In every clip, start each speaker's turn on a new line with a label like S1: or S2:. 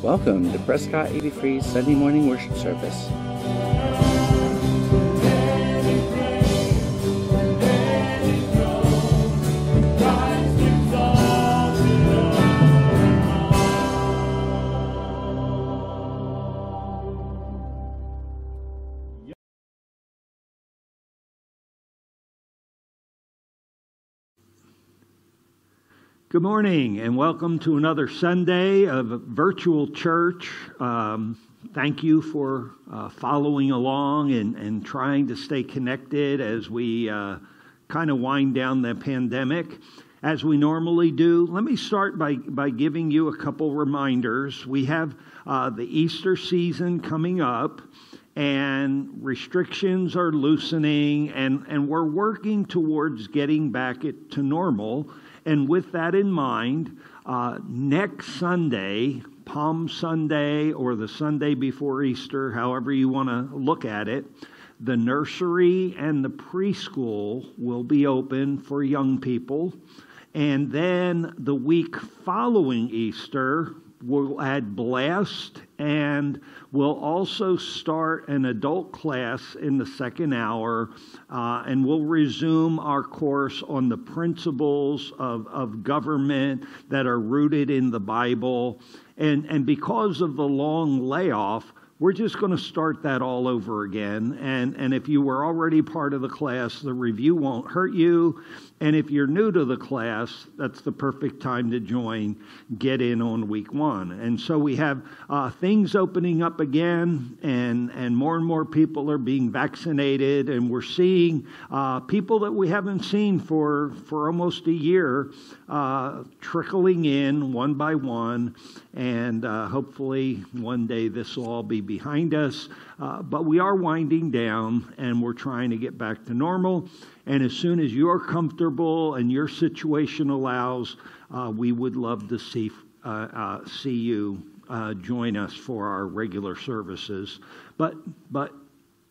S1: Welcome to Prescott 83's Sunday morning worship service.
S2: Good morning and welcome to another Sunday of virtual church. Thank you for following along and trying to stay connected as we kind of wind down the pandemic as we normally do. Let me start by giving you a couple reminders. We have the Easter season coming up and restrictions are loosening and we're working towards getting back to normal. And with that in mind, next Sunday, Palm Sunday or the Sunday before Easter, however you want to look at it, the nursery and the preschool will be open for young people. And then the week following Easter, we'll add Blessed, and we'll also start an adult class in the second hour, and we'll resume our course on the principles of government that are rooted in the Bible. And because of the long layoff, we're just going to start that all over again. And if you were already part of the class, the review won't hurt you. And if you're new to the class, that's the perfect time to join. Get in on week one. And so we have things opening up again, and more people are being vaccinated. And we're seeing people that we haven't seen for almost a year trickling in one by one. And hopefully one day this will all be behind us. But we are winding down and we're trying to get back to normal. And as soon as you're comfortable and your situation allows, we would love to see you join us for our regular services. But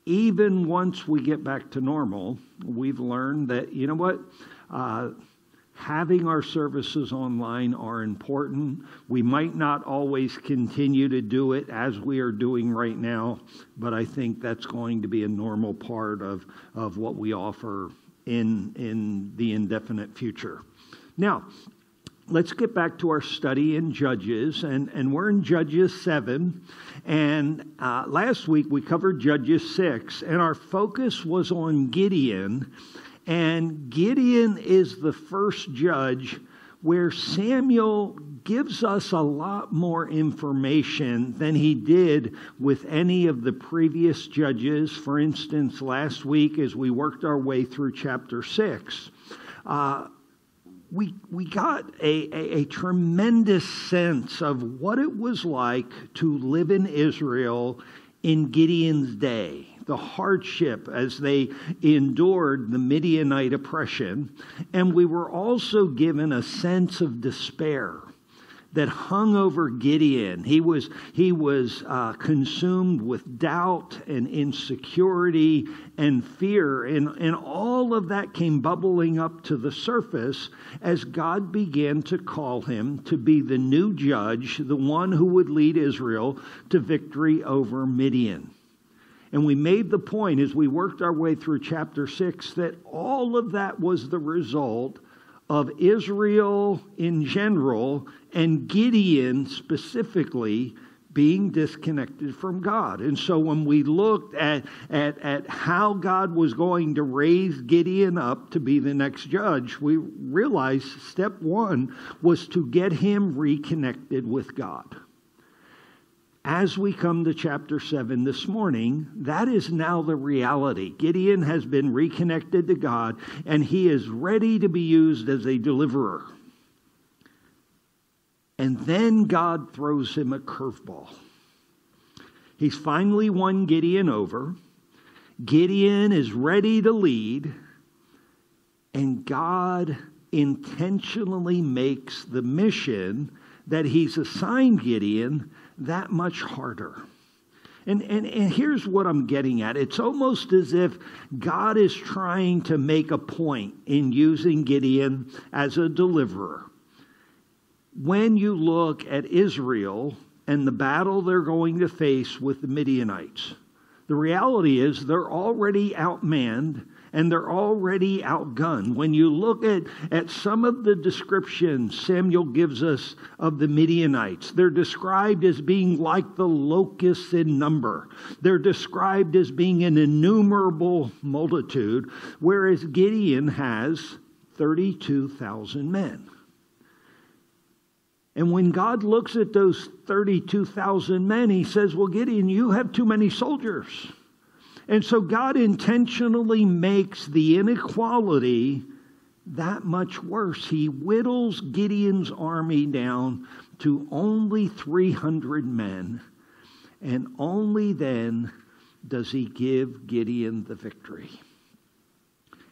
S2: even once we get back to normal, we've learned that, you know what? Having our services online are important. We might not always continue to do it as we are doing right now, but I think that's going to be a normal part of what we offer in the indefinite future. Now, let's get back to our study in Judges, and we're in Judges 7, and last week we covered Judges 6, and our focus was on Gideon. And Gideon is the first judge where Samuel gives us a lot more information than he did with any of the previous judges. For instance, last week as we worked our way through chapter 6, we got a tremendous sense of what it was like to live in Israel in Gideon's day. The hardship as they endured the Midianite oppression. And we were also given a sense of despair that hung over Gideon. He was consumed with doubt and insecurity and fear. And all of that came bubbling up to the surface as God began to call him to be the new judge, the one who would lead Israel to victory over Midian. And we made the point as we worked our way through chapter 6 that all of that was the result of Israel in general and Gideon specifically being disconnected from God. And so when we looked at how God was going to raise Gideon up to be the next judge, we realized step one was to get him reconnected with God. As we come to chapter 7 this morning, that is now the reality. Gideon has been reconnected to God, and he is ready to be used as a deliverer. And then God throws him a curveball. He's finally won Gideon over. Gideon is ready to lead, and God intentionally makes the mission that he's assigned Gideon that much harder. And here's what I'm getting at. It's almost as if God is trying to make a point in using Gideon as a deliverer. When you look at Israel and the battle they're going to face with the Midianites. The reality is they're already outmanned and they're already outgunned. When you look at some of the descriptions Samuel gives us of the Midianites, they're described as being like the locusts in number. They're described as being an innumerable multitude, whereas Gideon has 32,000 men. And when God looks at those 32,000 men, he says, well, Gideon, you have too many soldiers. And so God intentionally makes the inequality that much worse. He whittles Gideon's army down to only 300 men. And only then does he give Gideon the victory.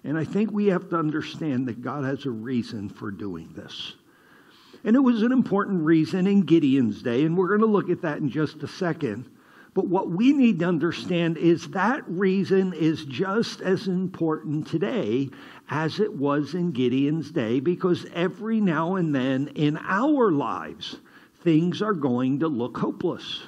S2: And I think we have to understand that God has a reason for doing this. And it was an important reason in Gideon's day, and we're going to look at that in just a second. But what we need to understand is that reason is just as important today as it was in Gideon's day, because every now and then in our lives, things are going to look hopeless.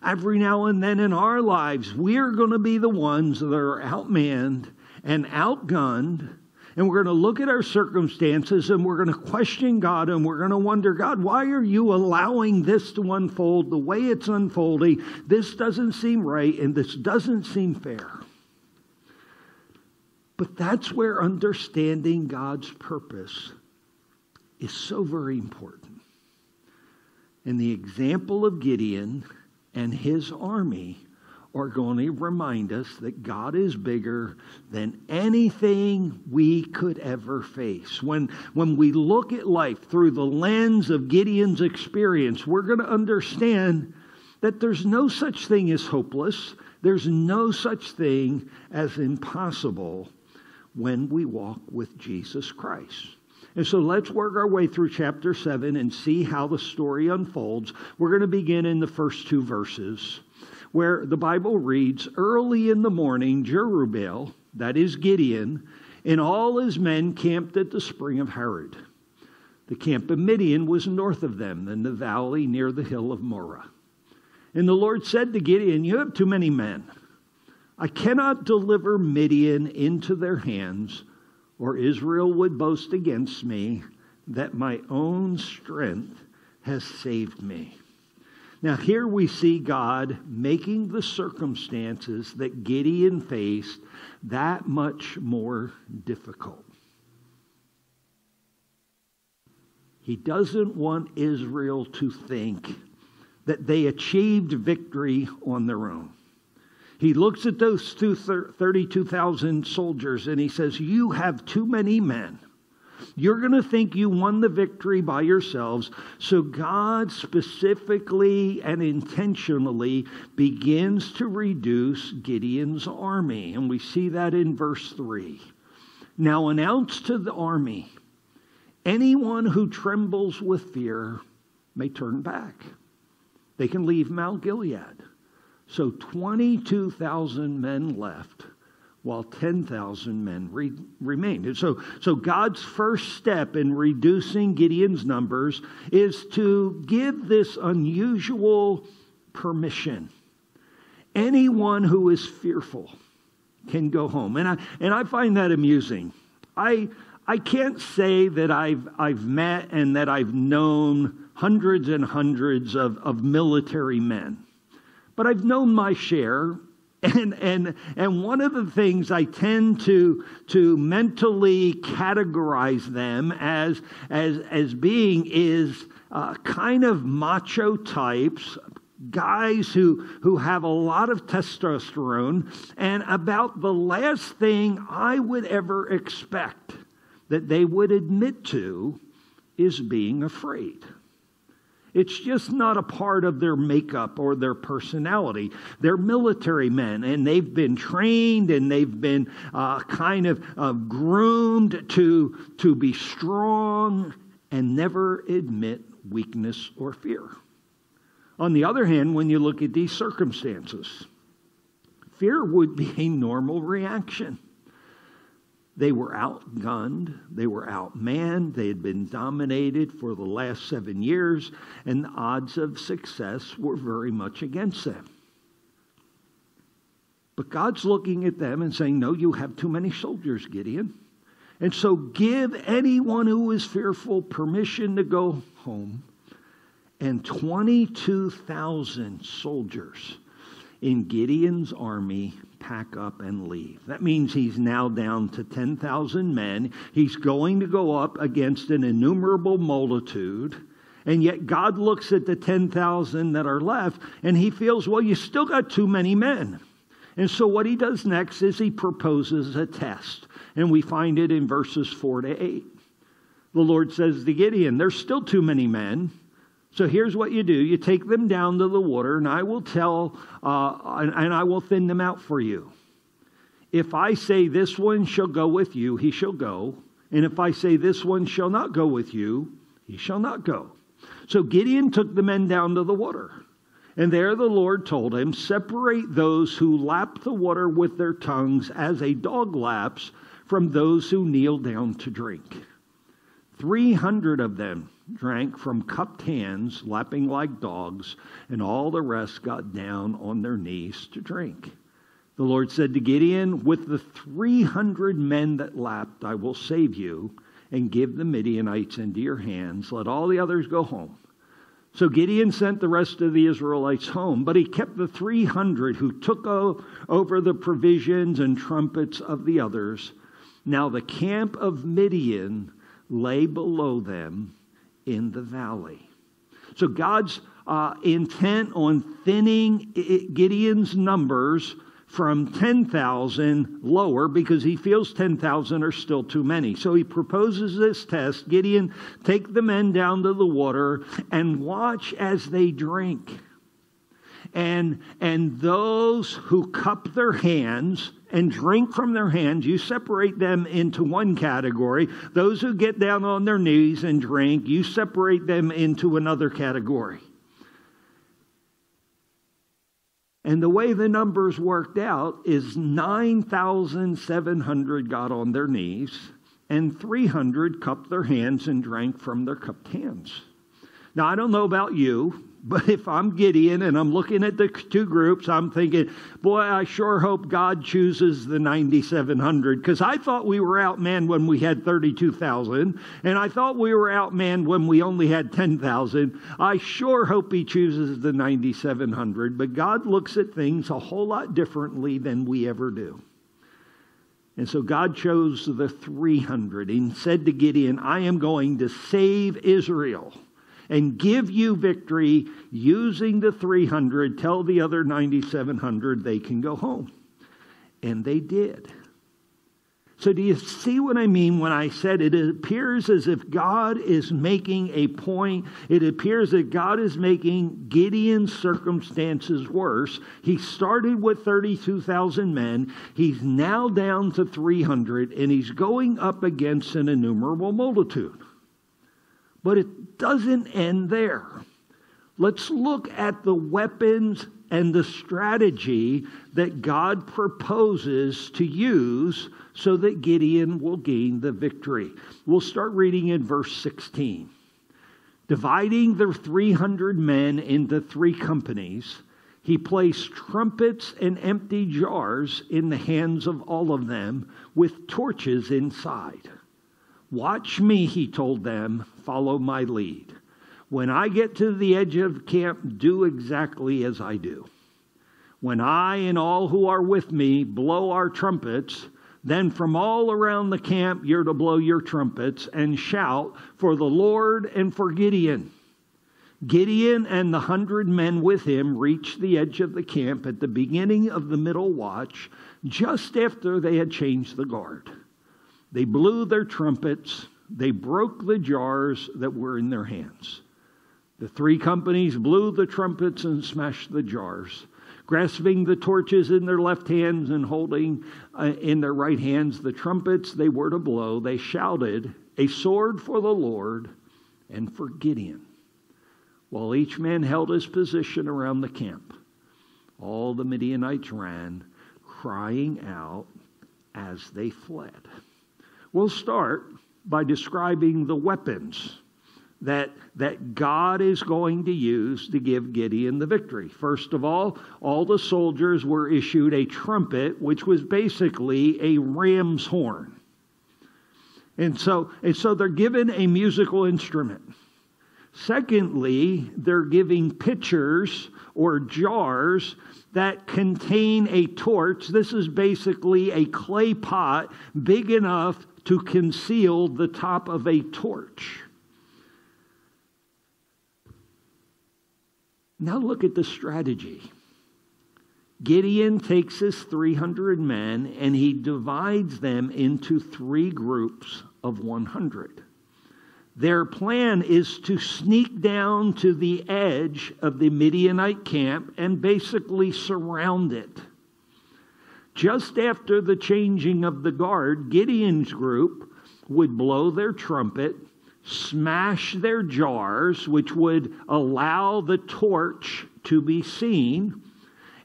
S2: Every now and then in our lives, we're going to be the ones that are outmanned and outgunned. And we're going to look at our circumstances and we're going to question God and we're going to wonder, God, why are you allowing this to unfold the way it's unfolding? This doesn't seem right and this doesn't seem fair. But that's where understanding God's purpose is so very important. And the example of Gideon and his army are going to remind us that God is bigger than anything we could ever face. When we look at life through the lens of Gideon's experience, we're going to understand that there's no such thing as hopeless. There's no such thing as impossible when we walk with Jesus Christ. And so let's work our way through chapter 7 and see how the story unfolds. We're going to begin in the first 2 verses, where the Bible reads, early in the morning, Jerubbaal, that is Gideon, and all his men camped at the spring of Harod. The camp of Midian was north of them, in the valley near the hill of Moreh. And the Lord said to Gideon, you have too many men. I cannot deliver Midian into their hands, or Israel would boast against me that my own strength has saved me. Now here we see God making the circumstances that Gideon faced that much more difficult. He doesn't want Israel to think that they achieved victory on their own. He looks at those 32,000 soldiers and he says, you have too many men. You're going to think you won the victory by yourselves. So God specifically and intentionally begins to reduce Gideon's army. And we see that in verse 3. Now announce to the army, anyone who trembles with fear may turn back. They can leave Mount Gilead. So 22,000 men left, while 10,000 men remained. And so God's first step in reducing Gideon's numbers is to give this unusual permission. Anyone who is fearful can go home. And I find that amusing. I can't say that I've met and that I've known hundreds and hundreds of military men. But I've known my share, and one of the things I tend to mentally categorize them as being is kind of macho types, guys who have a lot of testosterone, and about the last thing I would ever expect that they would admit to is being afraid. It's just not a part of their makeup or their personality. They're military men, and they've been trained and they've been kind of groomed to be strong and never admit weakness or fear. On the other hand, when you look at these circumstances, fear would be a normal reaction. They were outgunned, they were outmanned, they had been dominated for the last 7 years, and the odds of success were very much against them. But God's looking at them and saying, no, you have too many soldiers, Gideon. And so give anyone who is fearful permission to go home. And 22,000 soldiers in Gideon's army pack up and leave. That means he's now down to 10,000 men. He's going to go up against an innumerable multitude. And yet God looks at the 10,000 that are left and he feels, well, you still got too many men. And so what he does next is he proposes a test. And we find it in verses 4 to 8. The Lord says to Gideon, there's still too many men. So here's what you do. You take them down to the water, and I will and I will thin them out for you. If I say this one shall go with you, he shall go. And if I say this one shall not go with you, he shall not go. So Gideon took the men down to the water. And there the Lord told him, separate those who lap the water with their tongues as a dog laps from those who kneel down to drink. 300 of them drank from cupped hands, lapping like dogs, and all the rest got down on their knees to drink. The Lord said to Gideon, with the 300 men that lapped, I will save you and give the Midianites into your hands. Let all the others go home. So Gideon sent the rest of the Israelites home, but he kept the 300 who took over the provisions and trumpets of the others. Now the camp of Midian lay below them in the valley. So God's intent on thinning Gideon's numbers from 10,000 lower because he feels 10,000 are still too many. So he proposes this test. Gideon, take the men down to the water and watch as they drink. And those who cup their hands and drink from their hands, you separate them into one category. Those who get down on their knees and drink, you separate them into another category. And the way the numbers worked out is 9,700 got on their knees and 300 cupped their hands and drank from their cupped hands. Now, I don't know about you, but if I'm Gideon and I'm looking at the two groups, I'm thinking, boy, I sure hope God chooses the 9,700, because I thought we were outmanned when we had 32,000, and I thought we were outmanned when we only had 10,000. I sure hope he chooses the 9,700, but God looks at things a whole lot differently than we ever do. And so God chose the 300 and said to Gideon, I am going to save Israel and give you victory using the 300. Tell the other 9,700 they can go home. And they did. So do you see what I mean when I said it appears as if God is making a point? It appears that God is making Gideon's circumstances worse. He started with 32,000 men. He's now down to 300, and he's going up against an innumerable multitude. But it doesn't end there. Let's look at the weapons and the strategy that God proposes to use so that Gideon will gain the victory. We'll start reading in verse 16. Dividing the 300 men into 3 companies, he placed trumpets and empty jars in the hands of all of them with torches inside. Watch me, he told them, follow my lead. When I get to the edge of camp, do exactly as I do. When I and all who are with me blow our trumpets, then from all around the camp you're to blow your trumpets and shout for the Lord and for Gideon. Gideon and the 100 men with him reached the edge of the camp at the beginning of the middle watch, just after they had changed the guard. They blew their trumpets. They broke the jars that were in their hands. The 3 companies blew the trumpets and smashed the jars. Grasping the torches in their left hands and holding in their right hands the trumpets they were to blow, they shouted, a sword for the Lord and for Gideon. While each man held his position around the camp, all the Midianites ran, crying out as they fled. We'll start by describing the weapons that God is going to use to give Gideon the victory. First of all the soldiers were issued a trumpet, which was basically a ram's horn. And so they're given a musical instrument. Secondly, they're giving pitchers or jars that contain a torch. This is basically a clay pot big enough to conceal the top of a torch. Now look at the strategy. Gideon takes his 300 men and he divides them into 3 groups of 100. Their plan is to sneak down to the edge of the Midianite camp and basically surround it. Just after the changing of the guard, Gideon's group would blow their trumpet, smash their jars, which would allow the torch to be seen.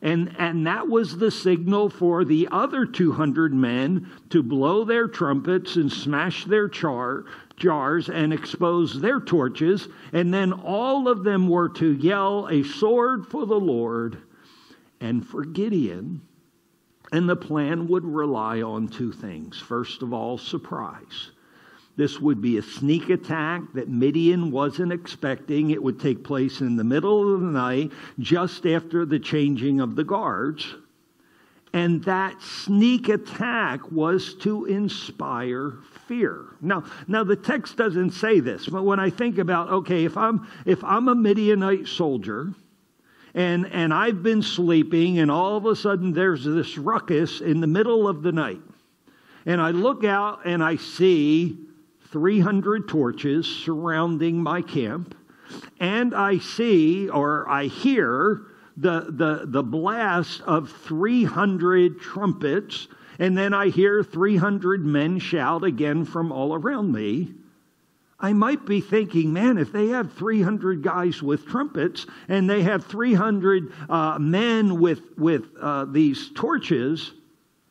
S2: And that was the signal for the other 200 men to blow their trumpets and smash their jars and expose their torches. And then all of them were to yell a sword for the Lord and for Gideon. And the plan would rely on 2 things. First of all, surprise. This would be a sneak attack that Midian wasn't expecting. It would take place in the middle of the night, just after the changing of the guards. And that sneak attack was to inspire fear. Now the text doesn't say this, but when I think about, okay, if I'm a Midianite soldier, and I've been sleeping, and all of a sudden there's this ruckus in the middle of the night, and I look out and I see 300 torches surrounding my camp, and I see or I hear the blast of 300 trumpets, and then I hear 300 men shout again from all around me. I might be thinking, man, if they have 300 guys with trumpets and they have 300 men with these torches,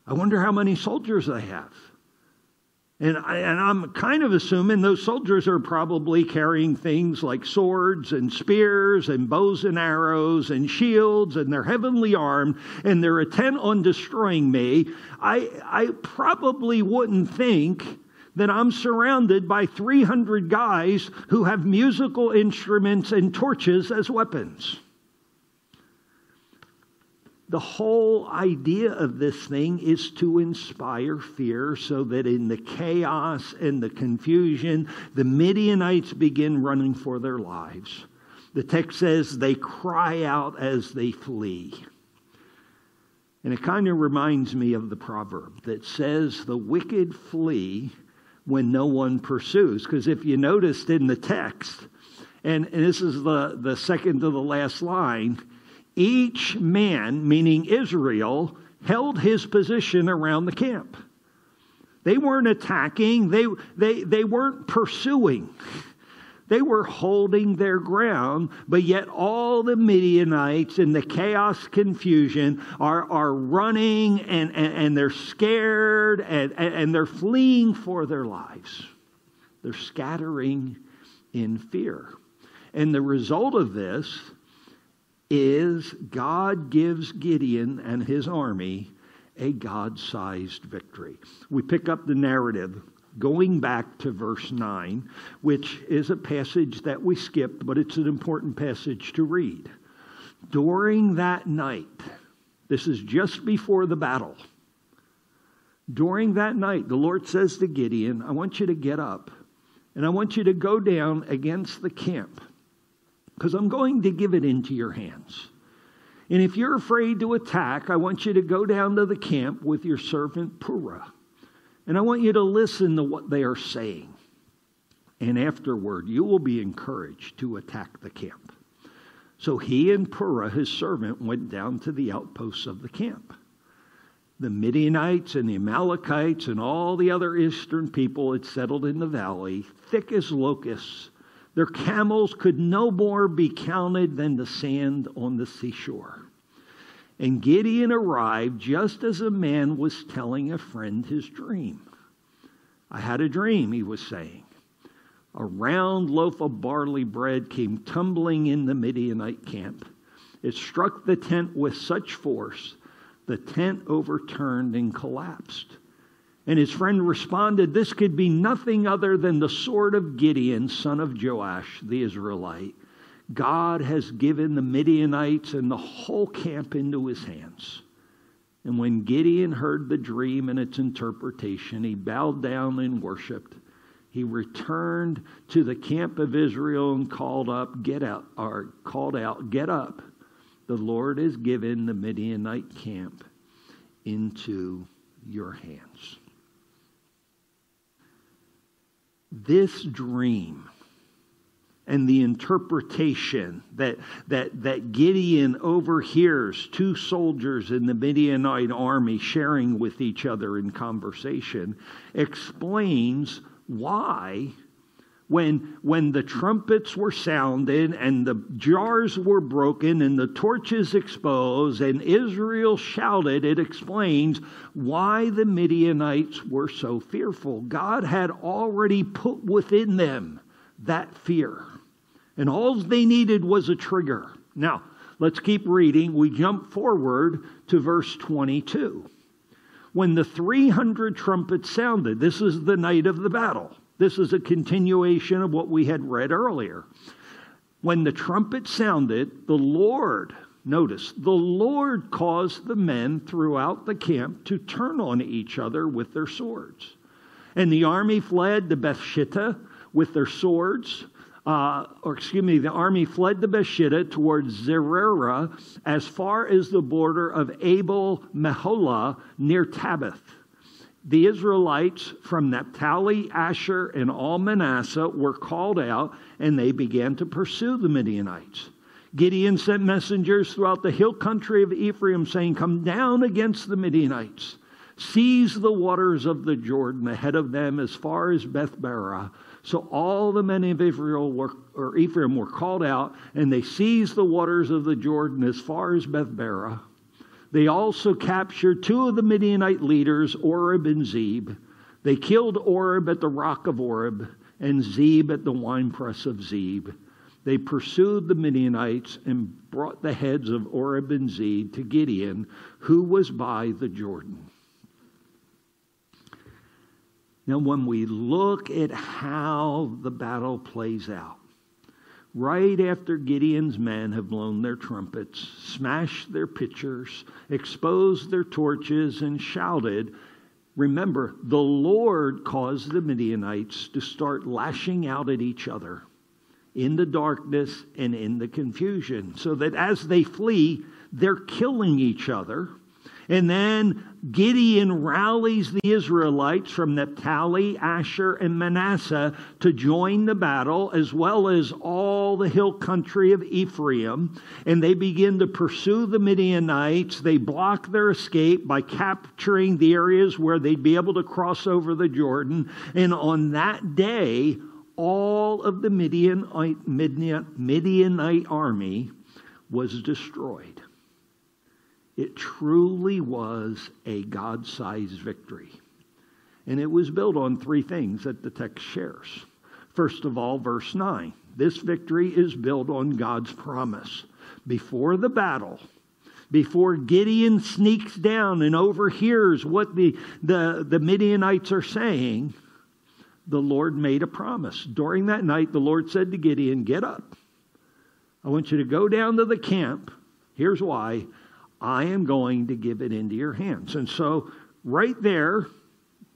S2: I wonder how many soldiers they have. And I'm kind of assuming those soldiers are probably carrying things like swords and spears and bows and arrows and shields, and they're heavily armed, and they're intent on destroying me. I probably wouldn't think that I'm surrounded by 300 guys who have musical instruments and torches as weapons. The whole idea of this thing is to inspire fear so that in the chaos and the confusion, the Midianites begin running for their lives. The text says they cry out as they flee. And it kind of reminds me of the proverb that says the wicked flee when no one pursues. Because if you noticed in the text, and this is the second to the last line, each man, meaning Israel, held his position around the camp. They weren't attacking. They weren't pursuing. They were holding their ground, but yet all the Midianites in the chaos confusion are running, and they're scared, and they're fleeing for their lives. They're scattering in fear. And the result of this is God gives Gideon and his army a God-sized victory. We pick up the narrative going back to verse 9, which is a passage that we skipped, but it's an important passage to read. During that night, this is just before the battle. During that night, the Lord says to Gideon, I want you to get up, and I want you to go down against the camp, because I'm going to give it into your hands. And if you're afraid to attack, I want you to go down to the camp with your servant Purah. And I want you to listen to what they are saying. And afterward, you will be encouraged to attack the camp. So he and Purah, his servant, went down to the outposts of the camp. The Midianites and the Amalekites and all the other eastern people had settled in the valley, thick as locusts. Their camels could no more be counted than the sand on the seashore. And Gideon arrived just as a man was telling a friend his dream. I had a dream, he was saying. A round loaf of barley bread came tumbling in the Midianite camp. It struck the tent with such force, the tent overturned and collapsed. And his friend responded, this could be nothing other than the sword of Gideon, son of Joash, the Israelite. God has given the Midianites and the whole camp into his hands. And when Gideon heard the dream and its interpretation, he bowed down and worshiped. He returned to the camp of Israel and called out, get up. The Lord has given the Midianite camp into your hands. This dream and the interpretation that Gideon overhears two soldiers in the Midianite army sharing with each other in conversation explains why, when the trumpets were sounded and the jars were broken and the torches exposed and Israel shouted, it explains why the Midianites were so fearful. God had already put within them that fear. And all they needed was a trigger. Now, let's keep reading. We jump forward to verse 22. When the 300 trumpets sounded, this is the night of the battle. This is a continuation of what we had read earlier. When the trumpet sounded, the Lord caused the men throughout the camp to turn on each other with their swords. And the army fled to Bethshittah with their swords. The army fled to Bethshittah towards Zererah as far as the border of Abel Meholah near Tabbath. The Israelites from Naphtali, Asher, and all Manasseh were called out, and they began to pursue the Midianites. Gideon sent messengers throughout the hill country of Ephraim, saying, come down against the Midianites. Seize the waters of the Jordan ahead of them as far as Beth-barah. So all the men of Ephraim were called out, and they seized the waters of the Jordan as far as Beth-barah. They also captured two of the Midianite leaders, Oreb and Zeb. They killed Oreb at the rock of Oreb and Zeb at the winepress of Zeb. They pursued the Midianites and brought the heads of Oreb and Zeb to Gideon, who was by the Jordan. Now, when we look at how the battle plays out, right after Gideon's men have blown their trumpets, smashed their pitchers, exposed their torches, and shouted, remember, the Lord caused the Midianites to start lashing out at each other in the darkness and in the confusion, so that as they flee, they're killing each other. And then Gideon rallies the Israelites from Naphtali, Asher, and Manasseh to join the battle, as well as all the hill country of Ephraim. And they begin to pursue the Midianites. They block their escape by capturing the areas where they'd be able to cross over the Jordan. And on that day, all of the Midianite army was destroyed. It truly was a God-sized victory. And it was built on three things that the text shares. First of all, verse 9. This victory is built on God's promise. Before the battle, before Gideon sneaks down and overhears what the Midianites are saying, the Lord made a promise. During that night, the Lord said to Gideon, get up. I want you to go down to the camp. Here's why. I am going to give it into your hands. And so right there,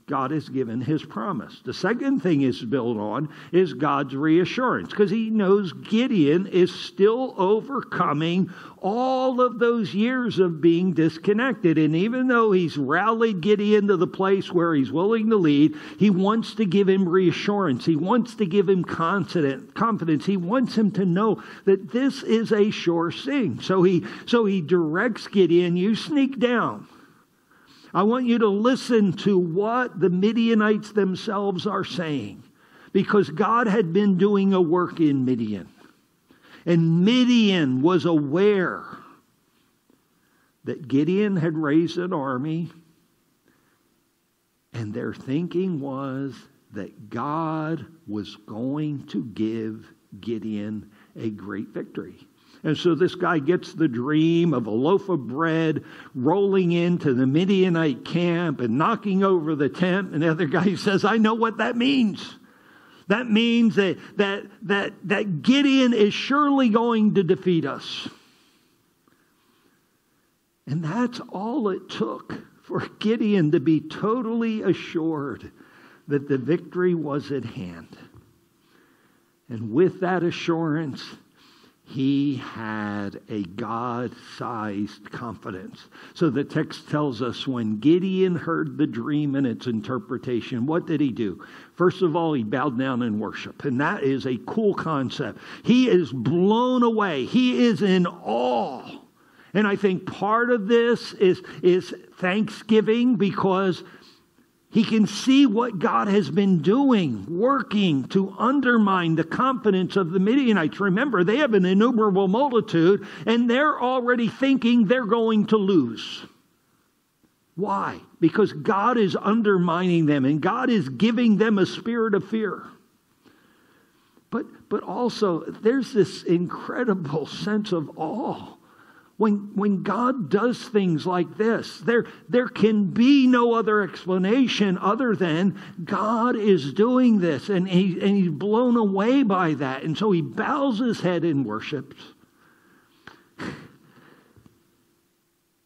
S2: God has given his promise. The second thing it's built on is God's reassurance, because he knows Gideon is still overcoming all of those years of being disconnected. And even though he's rallied Gideon to the place where he's willing to lead, he wants to give him reassurance. He wants to give him confidence. He wants him to know that this is a sure thing. So he directs Gideon, you sneak down. I want you to listen to what the Midianites themselves are saying, because God had been doing a work in Midian. And Midian was aware that Gideon had raised an army And their thinking was that God was going to give Gideon a great victory. And so this guy gets the dream of a loaf of bread rolling into the Midianite camp and knocking over the tent. And the other guy says, I know what that means. That means that Gideon is surely going to defeat us. And that's all it took for Gideon to be totally assured that the victory was at hand. And with that assurance, he had a God-sized confidence. So the text tells us when Gideon heard the dream and its interpretation, what did he do? First of all, he bowed down in worship. And that is a cool concept. He is blown away. He is in awe. And I think part of this is thanksgiving, because he can see what God has been doing, working to undermine the confidence of the Midianites. Remember, they have an innumerable multitude, and they're already thinking they're going to lose. Why? Because God is undermining them, and God is giving them a spirit of fear. But also, there's this incredible sense of awe. When God does things like this, there can be no other explanation other than God is doing this, and he's blown away by that. And so he bows his head and worships.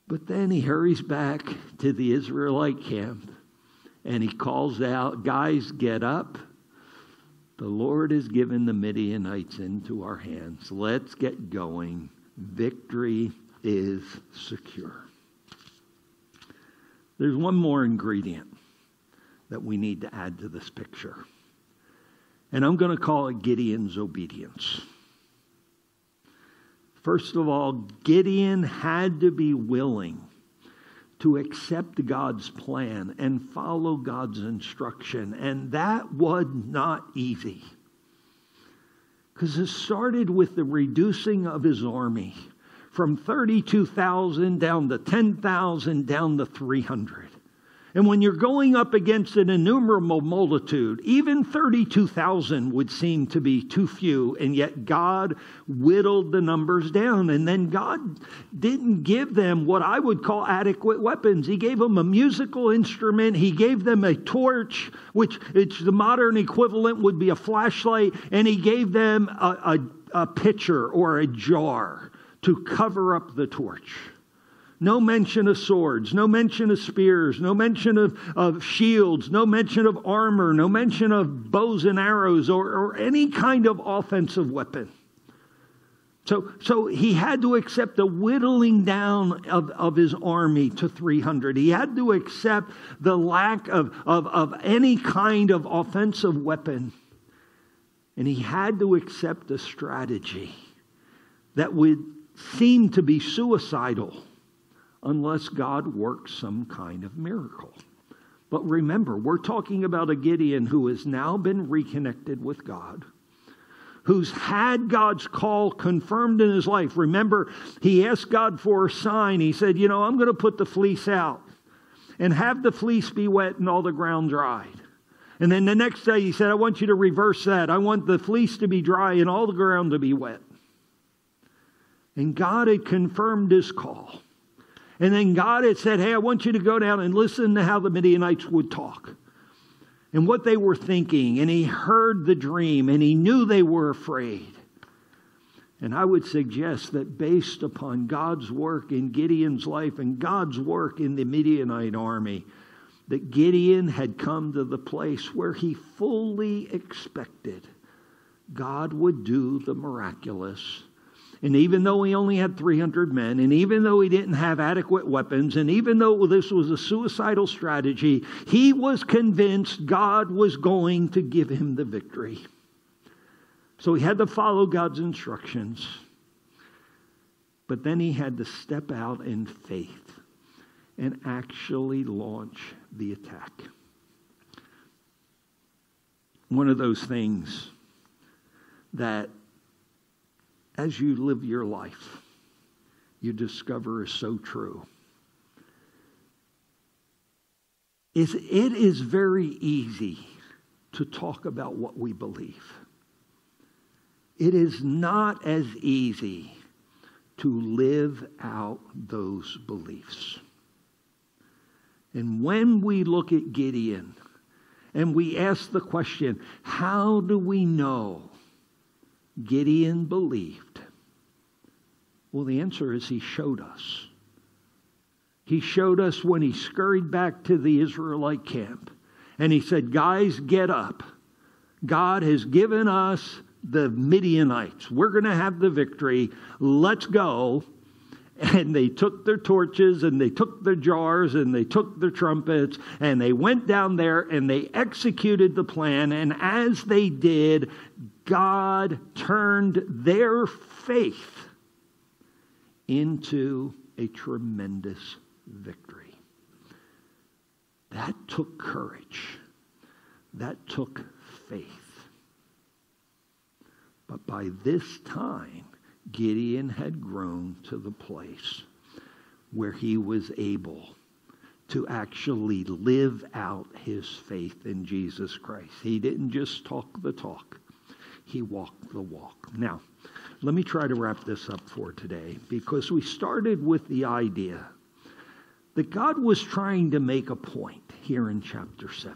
S2: But then he hurries back to the Israelite camp, and he calls out, guys, get up. The Lord has given the Midianites into our hands. Let's get going. Victory is secure. There's one more ingredient that we need to add to this picture. And I'm going to call it Gideon's obedience. First of all, Gideon had to be willing to accept God's plan and follow God's instruction. And that was not easy. Because it started with the reducing of his army from 32,000 down to 10,000 down to 300. And when you're going up against an innumerable multitude, even 32,000 would seem to be too few, and yet God whittled the numbers down. And then God didn't give them what I would call adequate weapons. He gave them a musical instrument. He gave them a torch, which it's the modern equivalent would be a flashlight, and he gave them a pitcher or a jar to cover up the torch. No mention of swords, no mention of spears, no mention of shields, no mention of armor, no mention of bows and arrows or any kind of offensive weapon. So he had to accept the whittling down of his army to 300. He had to accept the lack of any kind of offensive weapon. And he had to accept a strategy that would seem to be suicidal unless God works some kind of miracle. But remember, we're talking about a Gideon who has now been reconnected with God, who's had God's call confirmed in his life. Remember, he asked God for a sign. He said, I'm going to put the fleece out and have the fleece be wet and all the ground dried. And then the next day he said, I want you to reverse that. I want the fleece to be dry and all the ground to be wet. And God had confirmed his call. And then God had said, hey, I want you to go down and listen to how the Midianites would talk and what they were thinking. And he heard the dream and he knew they were afraid. And I would suggest that based upon God's work in Gideon's life and God's work in the Midianite army, that Gideon had come to the place where he fully expected God would do the miraculous. And even though he only had 300 men, and even though he didn't have adequate weapons, and even though this was a suicidal strategy, he was convinced God was going to give him the victory. So he had to follow God's instructions. But then he had to step out in faith and actually launch the attack. One of those things that as you live your life, you discover is so true. is it is very easy to talk about what we believe. It is not as easy to live out those beliefs. And when we look at Gideon and we ask the question, how do we know Gideon believed? Well, the answer is he showed us. He showed us when he scurried back to the Israelite camp. And he said, guys, get up. God has given us the Midianites. We're going to have the victory. Let's go. And they took their torches and they took their jars and they took their trumpets and they went down there and they executed the plan. And as they did, God turned their faith into a tremendous victory. That took courage. That took faith. But by this time, Gideon had grown to the place where he was able to actually live out his faith in Jesus Christ. He didn't just talk the talk. He walked the walk. Now, let me try to wrap this up for today, because we started with the idea that God was trying to make a point here in chapter 7.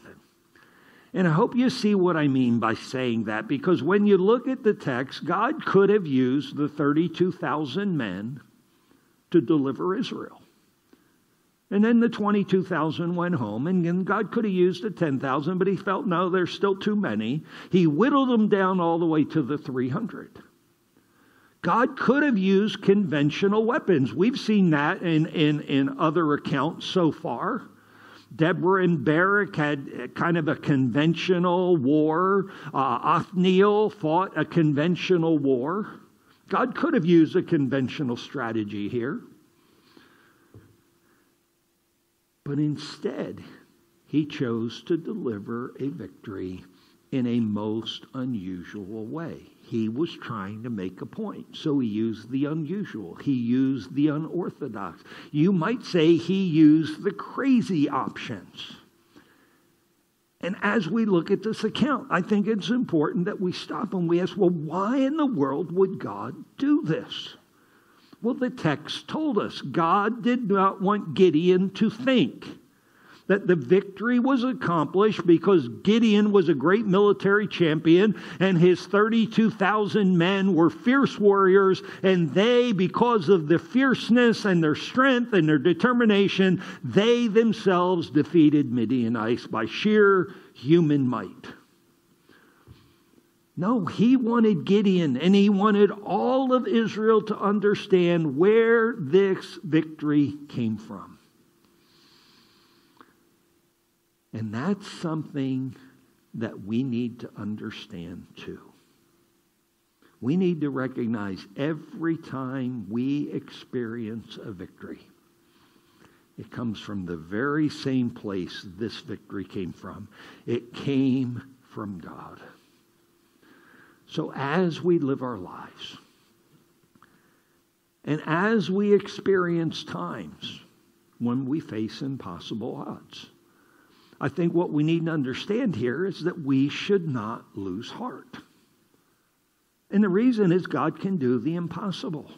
S2: And I hope you see what I mean by saying that, because when you look at the text, God could have used the 32,000 men to deliver Israel. And then the 22,000 went home, and God could have used the 10,000, but he felt, no, there's still too many. He whittled them down all the way to the 300. God could have used conventional weapons. We've seen that in other accounts so far. Deborah and Barak had kind of a conventional war. Othniel fought a conventional war. God could have used a conventional strategy here. But instead, he chose to deliver a victory in a most unusual way. He was trying to make a point, so he used the unusual. He used the unorthodox. You might say he used the crazy options. And as we look at this account, I think it's important that we stop and we ask, well, why in the world would God do this? Well, the text told us God did not want Gideon to think that the victory was accomplished because Gideon was a great military champion and his 32,000 men were fierce warriors, and they, because of the fierceness and their strength and their determination, they themselves defeated Midianites by sheer human might. No, he wanted Gideon and he wanted all of Israel to understand where this victory came from. And that's something that we need to understand too. We need to recognize every time we experience a victory, it comes from the very same place this victory came from. It came from God. So as we live our lives, and as we experience times when we face impossible odds, I think what we need to understand here is that we should not lose heart. And the reason is God can do the impossible.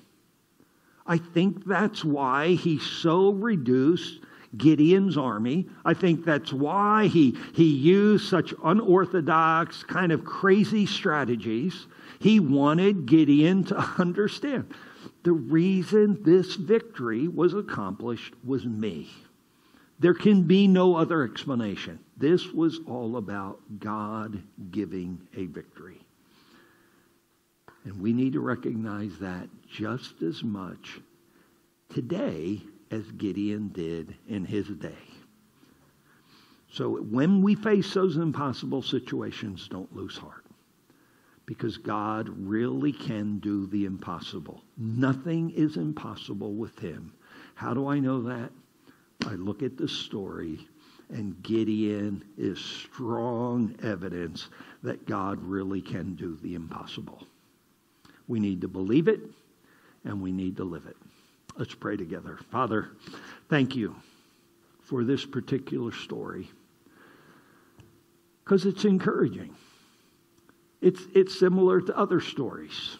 S2: I think that's why he so reduced Gideon's army. I think that's why he used such unorthodox, kind of crazy strategies. He wanted Gideon to understand the reason this victory was accomplished was me. There can be no other explanation. This was all about God giving a victory. And we need to recognize that just as much today as Gideon did in his day. So when we face those impossible situations, don't lose heart. Because God really can do the impossible. Nothing is impossible with him. How do I know that? I look at the story, and Gideon is strong evidence that God really can do the impossible. We need to believe it, and we need to live it. Let's pray together. Father, thank you for this particular story because it's encouraging. It's similar to other stories.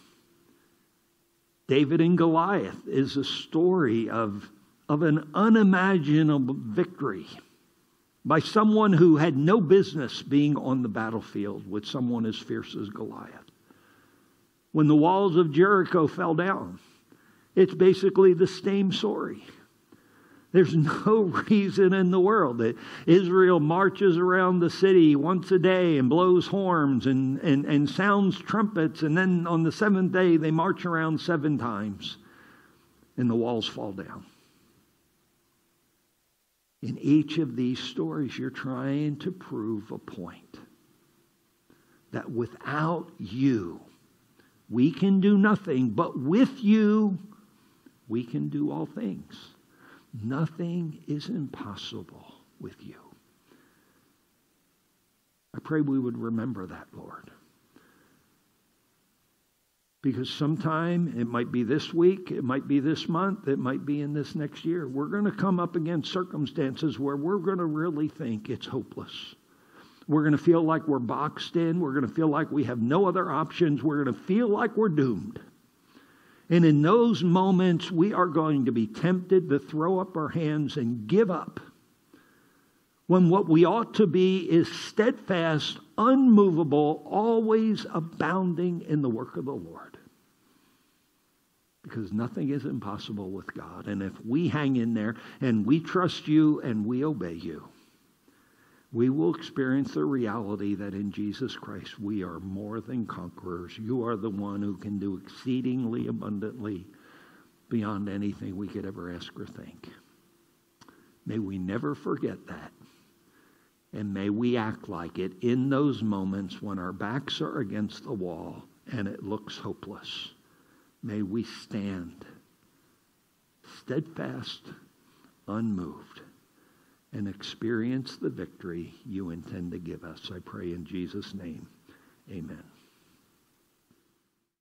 S2: David and Goliath is a story of an unimaginable victory by someone who had no business being on the battlefield with someone as fierce as Goliath. When the walls of Jericho fell down, it's basically the same story. There's no reason in the world that Israel marches around the city once a day and blows horns and sounds trumpets, and then on the seventh day they march around 7 times and the walls fall down. In each of these stories, you're trying to prove a point. That without you, we can do nothing, but with you, we can do all things. Nothing is impossible with you. I pray we would remember that, Lord. Because sometime, it might be this week, it might be this month, it might be in this next year, we're going to come up against circumstances where we're going to really think it's hopeless. We're going to feel like we're boxed in. We're going to feel like we have no other options. We're going to feel like we're doomed. And in those moments, we are going to be tempted to throw up our hands and give up. When what we ought to be is steadfast, unmovable, always abounding in the work of the Lord. Because nothing is impossible with God. And if we hang in there and we trust you and we obey you, we will experience the reality that in Jesus Christ we are more than conquerors. You are the one who can do exceedingly abundantly beyond anything we could ever ask or think. May we never forget that. And may we act like it in those moments when our backs are against the wall and it looks hopeless. May we stand steadfast, unmoved, and experience the victory you intend to give us. I pray in Jesus' name. Amen.